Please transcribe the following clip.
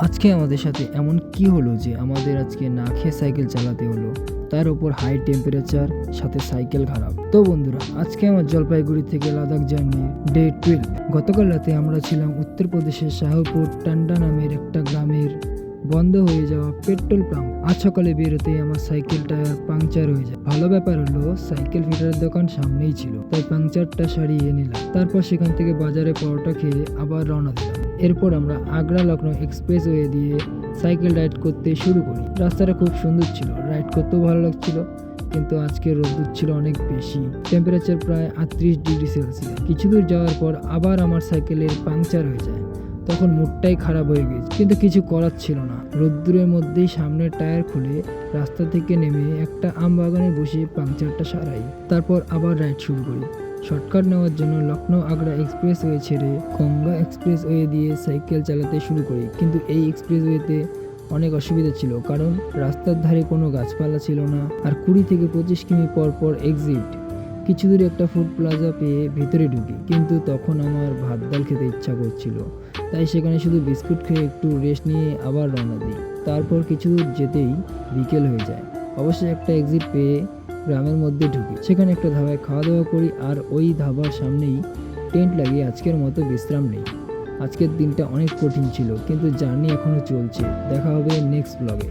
আজকে আমাদের সাথে এমন কি হলো যে আমাদের আজকে না খেয়ে সাইকেল চালাতে হলো, তার উপর হাই টেম্পারেচার, সাথে সাইকেল খারাপ। তো বন্ধুরা, আজকে আমার জলপাইগুড়ি থেকে লাদাখ জার্নি ডে 12। গতকাল রাতে আমরা ছিলাম উত্তরপ্রদেশের শাহপুর টান্ডা নামের একটা গ্রামের বন্ধ হয়ে যাওয়া পেট্রোল পাম্প। আজ সকালে বেরোতেই আমার সাইকেল টায়ার পাংচার হয়ে যায়। ভালো ব্যাপার হলো সাইকেল ফিটারের দোকান সামনেই ছিল, তাই পাংচারটা সারিয়ে নিলাম। তারপর সেখান থেকে বাজারে পরোটা খেয়ে আবার রওনা দিলাম। এরপর আমরা আগ্রা লখনৌ এক্সপ্রেসওয়ে দিয়ে সাইকেল রাইড করতে শুরু করি। রাস্তাটা খুব সুন্দর ছিল, রাইড করতেও ভালো লাগছিল, কিন্তু আজকে রোদ্দুর ছিল অনেক বেশি। টেম্পারেচার প্রায় 38 ডিগ্রি সেলসিয়াস। কিছু দূর যাওয়ার পর আবার আমার সাইকেলের পাংচার হয়ে যায়। তখন মুডটাই খারাপ হয়ে গেছে, কিন্তু কিছু করার ছিল না। রোদ্দুরের মধ্যেই সামনের টায়ার খুলে রাস্তা থেকে নেমে একটা আম বাগানে বসে পাংচারটা সারাই। তারপর আবার রাইড শুরু করি। শর্টকাট নেওয়ার জন্য লখনৌ আগ্রা এক্সপ্রেসওয়ে ছেড়ে গঙ্গা এক্সপ্রেসওয়ে দিয়ে সাইকেল চালাতে শুরু করি। কিন্তু এই এক্সপ্রেসওয়েতে অনেক অসুবিধা ছিল, কারণ রাস্তার ধারে কোনো গাছপালা ছিল না, আর 20 থেকে 25 কিমি পর পর এক্সিট। কিছু দূরে একটা ফুড প্লাজা পেয়ে ভেতরে ঢুকি, কিন্তু তখন আমার ভাত ডাল খেতে ইচ্ছা করছিল, তাই সেখানে শুধু বিস্কুট খেয়ে একটু রেস্ট নিয়ে আবার রওনা দিই। তারপর কিছু দূর যেতেই বিকেল হয়ে যায়। অবশ্যই একটা এক্সিট পেয়ে গ্রামের মধ্যে ঢুকি। সেখানে একটা ধাবায় খাওয়া দাওয়া করি, আর ওই ধাবার সামনেই টেন্ট লাগিয়ে আজকের মতো বিশ্রাম নেই। আজকের দিনটা অনেক কঠিন ছিল, কিন্তু জার্নি এখনো চলছে। দেখা হবে নেক্সট ব্লগে।